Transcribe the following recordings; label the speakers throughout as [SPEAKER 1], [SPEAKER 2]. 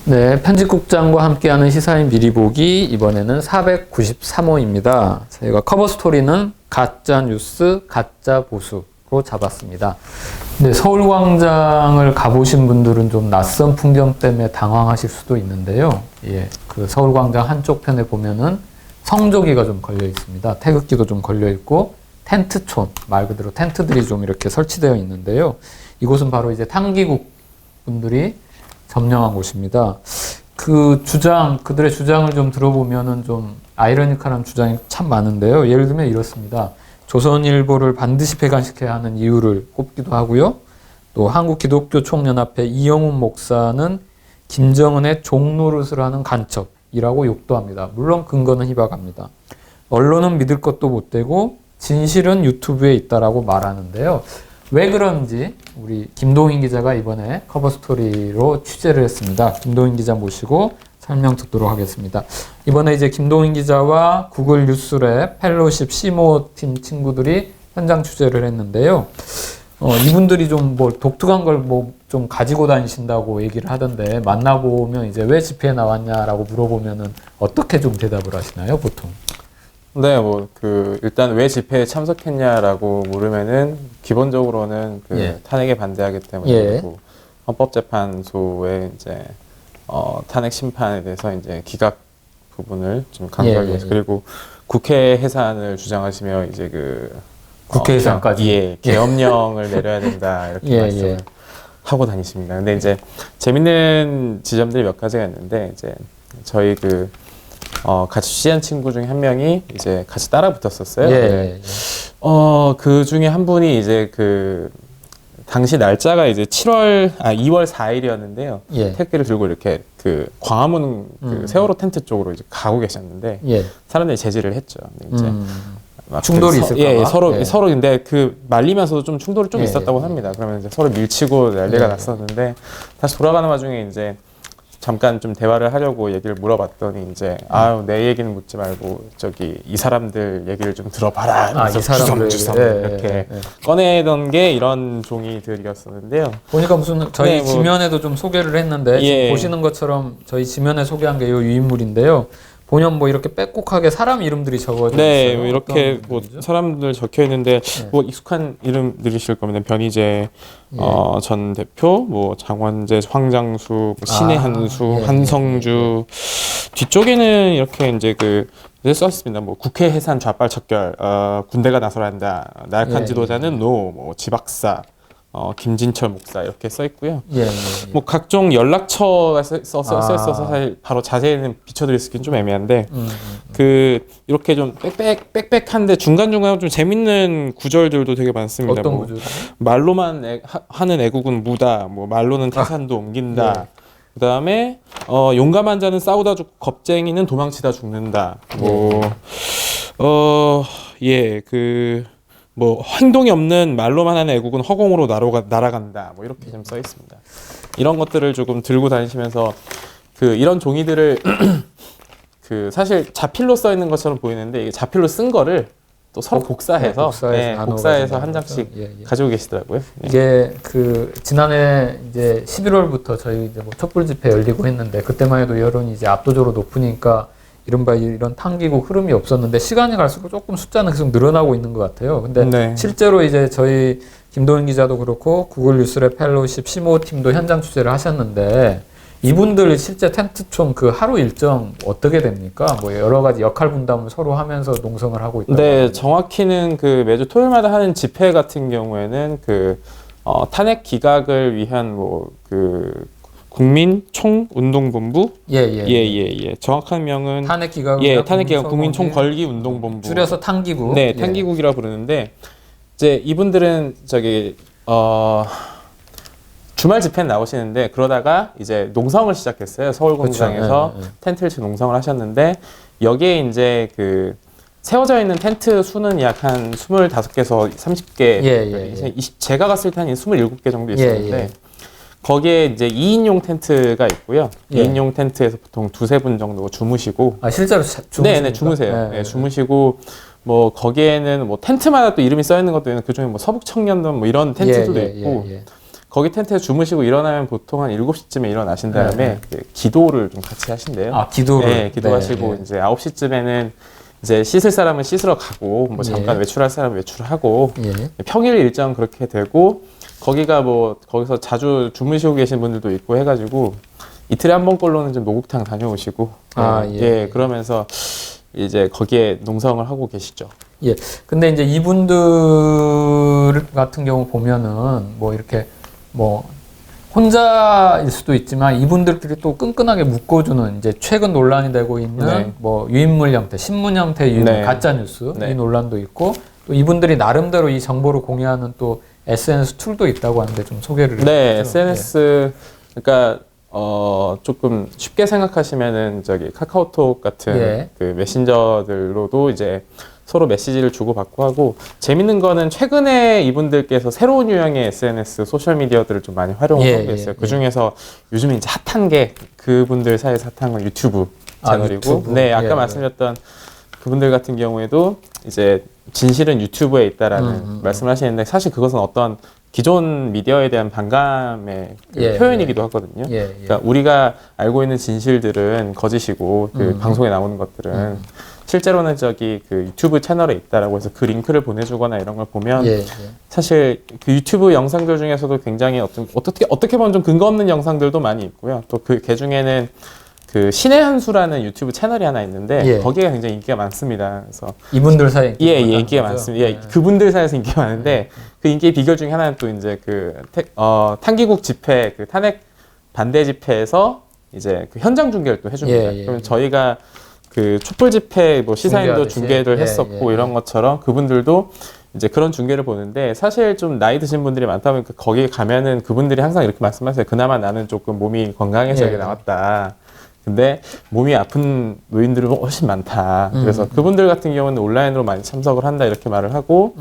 [SPEAKER 1] 네, 편집국장과 함께하는 시사인 미리 보기 이번에는 493호입니다. 저희가 커버 스토리는 가짜 뉴스, 가짜 보수로 잡았습니다. 네, 서울광장을 가보신 분들은 좀 낯선 풍경 때문에 당황하실 수도 있는데요. 예, 그 서울광장 한쪽 편에 보면은 성조기가 좀 걸려 있습니다. 태극기도 좀 걸려 있고 텐트촌, 말 그대로 텐트들이 좀 이렇게 설치되어 있는데요. 이곳은 바로 이제 탕기국 분들이 점령한 곳입니다. 그들의 주장을 좀 들어보면은 좀 아이러니컬한 주장이 참 많은데요. 예를 들면 이렇습니다. 조선일보를 반드시 폐간시켜야 하는 이유를 꼽기도 하고요. 또 한국기독교총연합회 이영훈 목사는 김정은의 종노릇을 하는 간첩이라고 욕도 합니다. 물론 근거는 희박합니다. 언론은 믿을 것도 못 되고 진실은 유튜브에 있다라고 말하는데요. 왜 그런지 우리 김동인 기자가 이번에 커버 스토리로 취재를 했습니다. 김동인 기자 모시고 설명 듣도록 하겠습니다. 이번에 이제 김동인 기자와 구글 뉴스랩 펠로십 시모 팀 친구들이 현장 취재를 했는데요. 이분들이 좀 뭐 독특한 걸 뭐 좀 가지고 다니신다고 얘기를 하던데 만나보면 이제 왜 집회에 나왔냐라고 물어보면은 어떻게 좀 대답을 하시나요, 보통?
[SPEAKER 2] 네, 일단 왜 집회에 참석했냐라고 물으면은, 기본적으로는 탄핵에 반대하기 때문에, 그리고 헌법재판소의 이제, 탄핵 심판에 대해서 이제 기각 부분을 좀 강조하기 위해서, 그리고 국회 해산을 주장하시며, 이제
[SPEAKER 1] 국회 해산까지?
[SPEAKER 2] 계엄령을 내려야 된다, 이렇게 말씀을 하고 다니십니다. 근데 이제 재밌는 지점들이 몇 가지가 있는데, 이제 저희 같이 취재한 친구 중에 한 명이 이제 같이 따라 붙었었어요. 그 중에 한 분이 이제 당시 날짜가 이제 2월 4일이었는데요. 택배를 들고 이렇게 광화문 세월호 텐트 쪽으로 이제 가고 계셨는데, 사람들이 제지를 했죠. 이제 막
[SPEAKER 1] 충돌이 있을까 봐.
[SPEAKER 2] 서로 근데 말리면서도 좀 충돌이 좀 있었다고 합니다. 그러면 이제 서로 밀치고 난리가 났었는데, 다시 돌아가는 와중에 이제 잠깐 좀 대화를 하려고 얘기를 물어봤더니 이제 내 얘기는 묻지 말고 이 사람들 얘기를 좀 들어봐라.
[SPEAKER 1] 이 사람들
[SPEAKER 2] 이렇게 꺼내던 게 이런 종이들이었었는데요.
[SPEAKER 1] 보니까 무슨 저희 지면에도 좀 소개를 했는데 지금 보시는 것처럼 저희 지면에 소개한 게 이 유인물인데요. 보면 뭐 이렇게 빼곡하게 사람 이름들이 적어져 있어요.
[SPEAKER 2] 네, 이렇게 사람들 적혀 있는데 익숙한 이름들이실 겁니다. 변희재 전 대표, 장원재, 황장수, 신의 한수, 한성주. 뒤쪽에는 이렇게 이제 썼습니다. 국회 해산 좌빨 척결, 군대가 나서야 한다. 나약한 지도자는 지박사. 김진철 목사 이렇게 써 있고요. 각종 연락처가 써 있어서 사실 바로 자세히는 비춰드릴 수 있긴 좀 애매한데, 이렇게 좀 빽빽한데 중간중간 좀 재밌는 구절들도 되게 많습니다.
[SPEAKER 1] 어떤 구절?
[SPEAKER 2] 말로만 하는 애국은 무다, 말로는 태산도 옮긴다. 그 다음에 용감한 자는 싸우다 죽고 겁쟁이는 도망치다 죽는다. 행동이 없는 말로만 하는 애국은 허공으로 날아간다. 이렇게 좀 써 있습니다. 이런 것들을 조금 들고 다니시면서 이런 종이들을 사실 자필로 써 있는 것처럼 보이는데, 이게 자필로 쓴 거를 또 서로 복사해서 한 장씩 가지고 계시더라고요.
[SPEAKER 1] 이게 지난해 이제 11월부터 저희 이제 촛불 집회 열리고 했는데, 그때만 해도 여론이 이제 압도적으로 높으니까 이른바 이런 탕기국 흐름이 없었는데, 시간이 갈수록 조금 숫자는 계속 늘어나고 있는 것 같아요. 근데 실제로 이제 저희 김도현 기자도 그렇고 구글 뉴스랩 펠로십 시모 팀도 현장 취재를 하셨는데, 이분들 실제 텐트촌 하루 일정 어떻게 됩니까? 여러 가지 역할 분담을 서로 하면서 농성을 하고 있다.
[SPEAKER 2] 네, 정확히는 매주 토요일마다 하는 집회 같은 경우에는 탄핵 기각을 위한 국민총운동본부? 정확한 명은
[SPEAKER 1] 탄핵 기각
[SPEAKER 2] 국민총궐기운동본부.
[SPEAKER 1] 줄여서 탕기국.
[SPEAKER 2] 네, 탕기국이라고 부르는데, 이제 이분들은 주말 집회는 나오시는데, 그러다가 이제 농성을 시작했어요. 서울광장에서 텐트를 치고 농성을 하셨는데, 여기에 이제 세워져 있는 텐트 수는 약 한 25개에서 30개. 제가 갔을 때 한 27개 정도 있었는데, 거기에 이제 2인용 텐트가 있고요. 2인용 텐트에서 보통 두세 분 정도 주무시고.
[SPEAKER 1] 실제로 주무세요?
[SPEAKER 2] 네, 주무세요. 주무시고, 거기에는 텐트마다 또 이름이 써 있는 것도 있는, 그중에 서북청년단 이런 텐트도 있고, 거기 텐트에 주무시고 일어나면 보통 한 7시쯤에 일어나신 다음에 기도를 좀 같이 하신대요.
[SPEAKER 1] 아, 기도를?
[SPEAKER 2] 네, 기도하시고 이제 9시쯤에는 이제 씻을 사람은 씻으러 가고 뭐 잠깐 외출할 사람은 외출하고 평일 일정 그렇게 되고 거기가 뭐 거기서 자주 주무시고 계신 분들도 있고 해가지고 이틀에 한 번꼴로는 좀 목욕탕 다녀오시고 그러면서 이제 거기에 농성을 하고 계시죠.
[SPEAKER 1] 예. 근데 이제 이분들 같은 경우 보면은 뭐 이렇게 뭐 혼자일 수도 있지만 이분들끼리 또 끈끈하게 묶어주는 이제 최근 논란이 되고 있는 뭐 유인물 형태, 신문 형태의 유인물, 가짜 뉴스 이 논란도 있고 또 이분들이 나름대로 이 정보를 공유하는 또 SNS 툴도 있다고 하는데 좀 소개를
[SPEAKER 2] 네, SNS 그러니까 조금 쉽게 생각하시면은 저기 카카오톡 같은 그 메신저들로도 이제 서로 메시지를 주고받고 하고 계시는 거는 최근에 이분들께서 새로운 유형의 SNS 소셜미디어들을 좀 많이 활용하고 계세요. 그 중에서 요즘에 이제 핫한 게 그분들 사이에서 핫한 건 유튜브 채널이고, 유튜브? 네, 아까 말씀드렸던 그분들 같은 경우에도 이제 진실은 유튜브에 있다라는 말씀을 하시는데 사실 그것은 어떤 기존 미디어에 대한 반감의 표현이기도 하거든요. 그러니까 우리가 알고 있는 진실들은 거짓이고 그 방송에 나오는 것들은 실제로는 저기 그 유튜브 채널에 있다라고 해서 그 링크를 보내주거나 이런 걸 보면 사실 그 유튜브 영상들 중에서도 굉장히 어떻게 보면 좀 근거 없는 영상들도 많이 있고요. 또 그 중에는 그 신의 한 수라는 유튜브 채널이 하나 있는데 거기가 굉장히 인기가 많습니다. 그래서
[SPEAKER 1] 이분들 사이에
[SPEAKER 2] 인기가 많습니다. 그분들 사이에서 인기가 많은데 그 인기의 비결 중에 하나는 또 이제 그 탄기국 집회 그 탄핵 반대 집회에서 이제 그 현장 중계를 또 해줍니다. 그러면 저희가 그 촛불 집회 뭐 시사인도 중계를 했었고 이런 것처럼 그분들도 이제 그런 중계를 보는데 사실 좀 나이 드신 분들이 많다 보니까 거기 가면은 그분들이 항상 이렇게 말씀하세요. 그나마 나는 조금 몸이 건강해서 여기 나왔다. 근데 몸이 아픈 노인들은 훨씬 많다. 그래서 그분들 같은 경우는 온라인으로 많이 참석을 한다 이렇게 말을 하고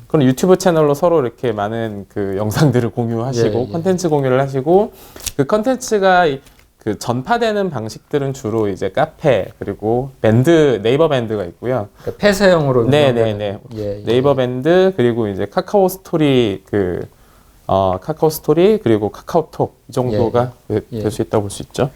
[SPEAKER 2] 그런 유튜브 채널로 서로 이렇게 많은 그 영상들을 공유하시고 컨텐츠 공유를 하시고 그 컨텐츠가 그 전파되는 방식들은 주로 이제 카페 그리고 밴드 네이버 밴드가 있고요.
[SPEAKER 1] 그러니까 폐쇄형으로
[SPEAKER 2] 네이버 밴드 그리고 이제 카카오 스토리 카카오 스토리 그리고 카카오톡 이 정도가 될 수 있다고 볼 수 있죠.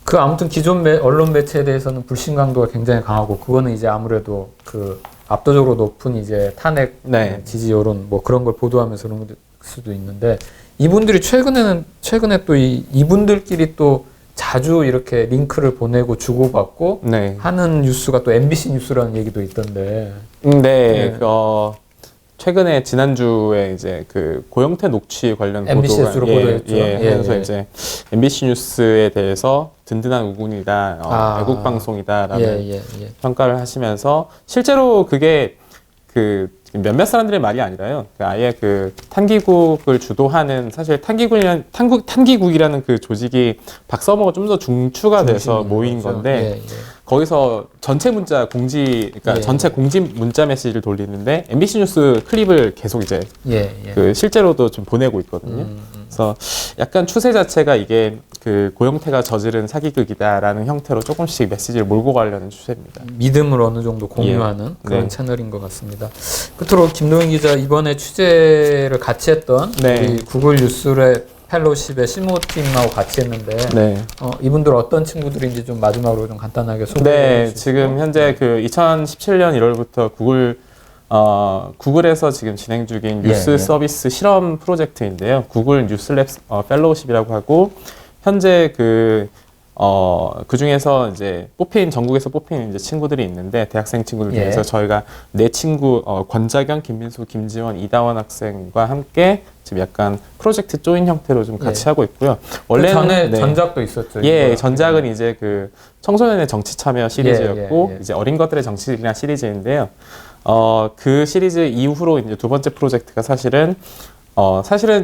[SPEAKER 1] 그 아무튼 기존 언론 매체에 대해서는 불신 강도가 굉장히 강하고 그거는 이제 아무래도 그 압도적으로 높은 이제 탄핵 지지 여론 뭐 그런 걸 보도하면서 그런 수도 있는데 이분들이 최근에 또 이분들끼리 또 자주 이렇게 링크를 보내고 주고받고 하는 뉴스가 또 MBC 뉴스라는 얘기도 있던데.
[SPEAKER 2] 최근에 지난주에 이제 그 고영태 녹취 관련
[SPEAKER 1] MBC에 주로 보도했죠.
[SPEAKER 2] 그래서 이제 MBC 뉴스에 대해서 든든한 우군이다, 애국 방송이다라는 평가를 하시면서 실제로 그게 그 몇몇 사람들의 말이 아니라요. 아예 그 탄기국을 주도하는 사실 탄기국이라는 그 조직이 박서모가 좀 더 중추가 돼서 모인 건데 거기서 전체 문자 공지, 그러니까 전체 공지 문자 메시지를 돌리는데 MBC 뉴스 클립을 계속 이제 그 실제로도 좀 보내고 있거든요. 그래서 약간 추세 자체가 이게 그 고영태가 저지른 사기극이다라는 형태로 조금씩 메시지를 몰고 가려는 추세입니다.
[SPEAKER 1] 믿음을 어느 정도 공유하는 그런 채널인 것 같습니다. 끝으로 김동인 기자 이번에 취재를 같이 했던 우리 구글 뉴스랩 펠로십의 시모팀하고 같이 했는데 이분들 어떤 친구들인지 좀 마지막으로 좀 간단하게 소개해 주시죠.
[SPEAKER 2] 지금 현재 그 2017년 1월부터 구글에서 지금 진행 중인 뉴스 서비스 실험 프로젝트인데요. 구글 뉴스랩 펠로우십이라고 하고 현재 그 중에서 이제 전국에서 뽑힌 이제 친구들이 있는데 대학생 친구들 중에서 저희가 네 친구 권자경, 김민수, 김지원, 이다원 학생과 함께 지금 약간 프로젝트 조인 형태로 좀 같이 하고 있고요.
[SPEAKER 1] 원래는 전에 전작도 있었죠.
[SPEAKER 2] 전작은 이제 그 청소년의 정치 참여 시리즈였고 이제 어린 것들의 정치이나 시리즈인데요. 그 시리즈 이후로 이제 두 번째 프로젝트가 사실은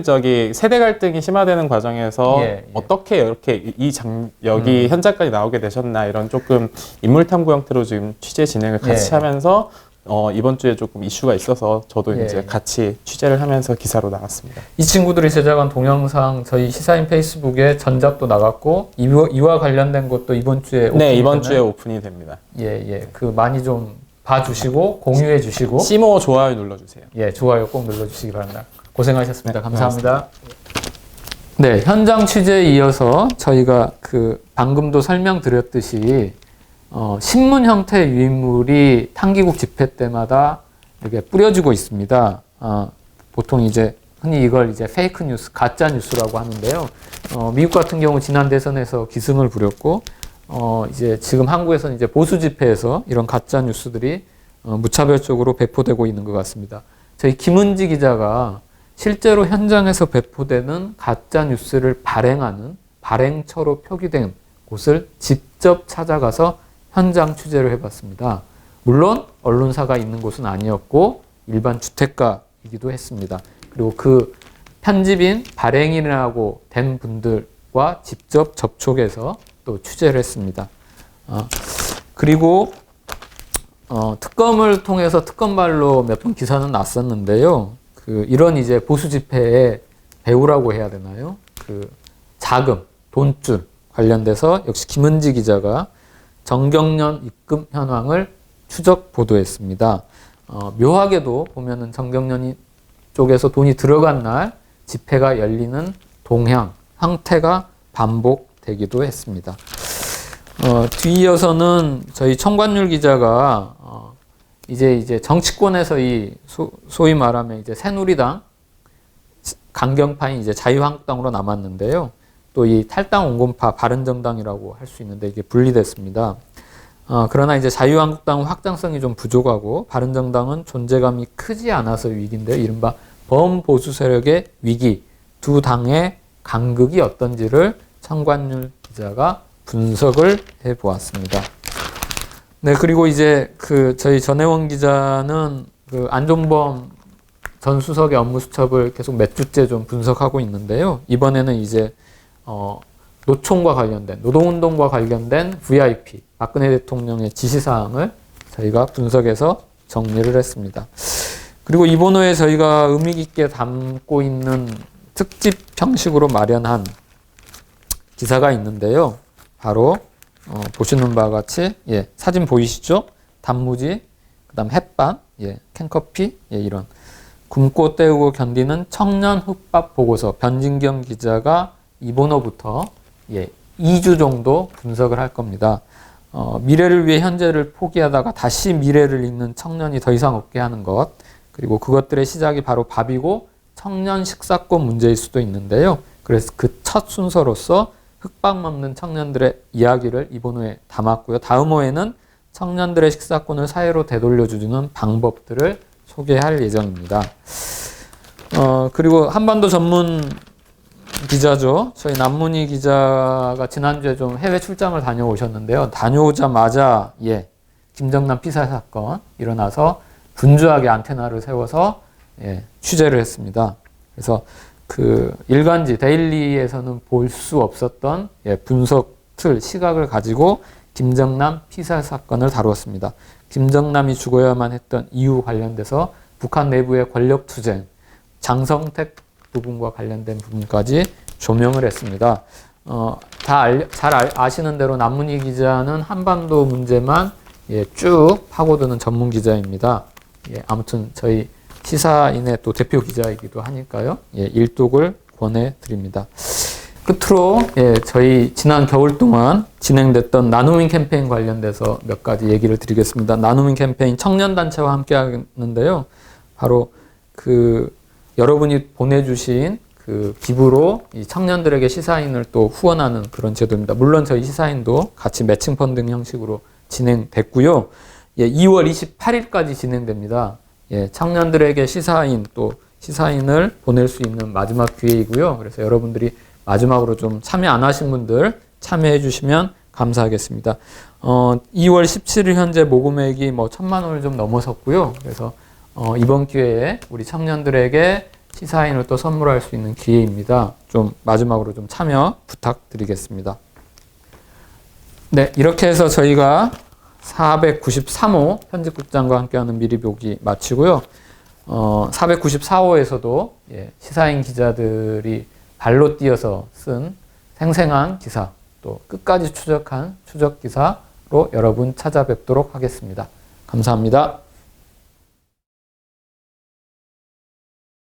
[SPEAKER 2] 저기 세대 갈등이 심화되는 과정에서 어떻게 이렇게 여기 현장까지 나오게 되셨나 이런 조금 인물 탐구 형태로 지금 취재 진행을 같이 하면서 이번 주에 조금 이슈가 있어서 저도 이제 같이 취재를 하면서 기사로 나갔습니다.
[SPEAKER 1] 이 친구들이 제작한 동영상 저희 시사인 페이스북에 전작도 나갔고 이와 관련된 것도 이번 주에
[SPEAKER 2] 이번 주에 오픈이 됩니다.
[SPEAKER 1] 그 많이 좀 봐주시고 공유해 주시고
[SPEAKER 2] 시모 좋아요 눌러주세요.
[SPEAKER 1] 좋아요 꼭 눌러주시기 바랍니다. 고생하셨습니다. 감사합니다.
[SPEAKER 2] 고맙습니다.
[SPEAKER 1] 네, 현장 취재에 이어서 저희가 그 방금도 설명드렸듯이 신문 형태의 유인물이 탄기국 집회 때마다 이렇게 뿌려지고 있습니다. 보통 이제 흔히 이걸 이제 페이크 뉴스, 가짜 뉴스라고 하는데요. 미국 같은 경우 지난 대선에서 기승을 부렸고, 이제 지금 한국에서는 이제 보수 집회에서 이런 가짜 뉴스들이 무차별적으로 배포되고 있는 것 같습니다. 저희 김은지 기자가 실제로 현장에서 배포되는 가짜 뉴스를 발행하는 발행처로 표기된 곳을 직접 찾아가서 현장 취재를 해봤습니다. 물론 언론사가 있는 곳은 아니었고 일반 주택가이기도 했습니다. 그리고 그 편집인 발행인이라고 된 분들과 직접 접촉해서 또 취재를 했습니다. 그리고 특검을 통해서 특검발로 몇 번 기사는 났었는데요. 이런 이제 보수 집회의 배우라고 해야 되나요? 자금, 돈줄 관련돼서 역시 김은지 기자가 정경련 입금 현황을 추적 보도했습니다. 묘하게도 보면은 정경련 쪽에서 돈이 들어간 날 집회가 열리는 동향, 형태가 반복되기도 했습니다. 뒤이어서는 저희 청관율 기자가 이제 정치권에서 이 소위 말하면 이제 새누리당 강경파인 이제 자유한국당으로 남았는데요. 또 이 탈당 온건파 바른정당이라고 할 수 있는데 이게 분리됐습니다. 그러나 이제 자유한국당은 확장성이 좀 부족하고 바른정당은 존재감이 크지 않아서 위기인데요. 이른바 범보수 세력의 위기, 두 당의 간극이 어떤지를 청관율 기자가 분석을 해 보았습니다. 네, 그리고 이제 저희 전혜원 기자는 안종범 전 수석의 업무 수첩을 계속 몇 주째 좀 분석하고 있는데요. 이번에는 이제 노총과 관련된, 노동운동과 관련된 VIP, 박근혜 대통령의 지시사항을 저희가 분석해서 정리를 했습니다. 그리고 이번 호에 저희가 의미 깊게 담고 있는 특집 형식으로 마련한 기사가 있는데요. 바로 보시는 바와 같이 사진 보이시죠? 단무지, 그다음 햇반, 캔커피, 이런 굶고 때우고 견디는 청년 흑밥 보고서 변진경 기자가 이번 호부터 2주 정도 분석을 할 겁니다. 미래를 위해 현재를 포기하다가 다시 미래를 잇는 청년이 더 이상 없게 하는 것, 그리고 그것들의 시작이 바로 밥이고 청년 식사권 문제일 수도 있는데요. 그래서 그 첫 순서로서 흑밥 먹는 청년들의 이야기를 이번 호에 담았고요. 다음 호에는 청년들의 식사권을 사회로 되돌려주는 방법들을 소개할 예정입니다. 그리고 한반도 전문 기자죠. 저희 남문희 기자가 지난주에 좀 해외 출장을 다녀오셨는데요. 다녀오자마자 김정남 피살 사건 일어나서 분주하게 안테나를 세워서 취재를 했습니다. 그래서 일간지 데일리에서는 볼 수 없었던 분석 틀 시각을 가지고 김정남 피살 사건을 다루었습니다. 김정남이 죽어야만 했던 이유 관련돼서 북한 내부의 권력 투쟁, 장성택 부분과 관련된 부분까지 조명을 했습니다. 잘 아시는 대로 남문희 기자는 한반도 문제만 쭉 파고드는 전문 기자입니다. 아무튼 저희 시사인의 또 대표 기자이기도 하니까요. 일독을 권해드립니다. 끝으로 저희 지난 겨울 동안 진행됐던 나눔인 캠페인 관련돼서 몇 가지 얘기를 드리겠습니다. 나눔인 캠페인 청년단체와 함께 하는데요. 바로 여러분이 보내주신 기부로 이 청년들에게 시사인을 또 후원하는 그런 제도입니다. 물론 저희 시사인도 같이 매칭 펀드 형식으로 진행됐고요. 2월 28일까지 진행됩니다. 청년들에게 시사인 또 시사인을 보낼 수 있는 마지막 기회이고요. 그래서 여러분들이 마지막으로 좀 참여 안 하신 분들 참여해 주시면 감사하겠습니다. 2월 17일 현재 모금액이 1,000만 원을 좀 넘어섰고요. 그래서 이번 기회에 우리 청년들에게 시사인을 또 선물할 수 있는 기회입니다. 좀 마지막으로 좀 참여 부탁드리겠습니다. 네, 이렇게 해서 저희가 493호 편집국장과 함께하는 미리 보기 마치고요. 494호에서도 시사인 기자들이 발로 뛰어서 쓴 생생한 기사, 또 끝까지 추적한 추적 기사로 여러분 찾아뵙도록 하겠습니다. 감사합니다.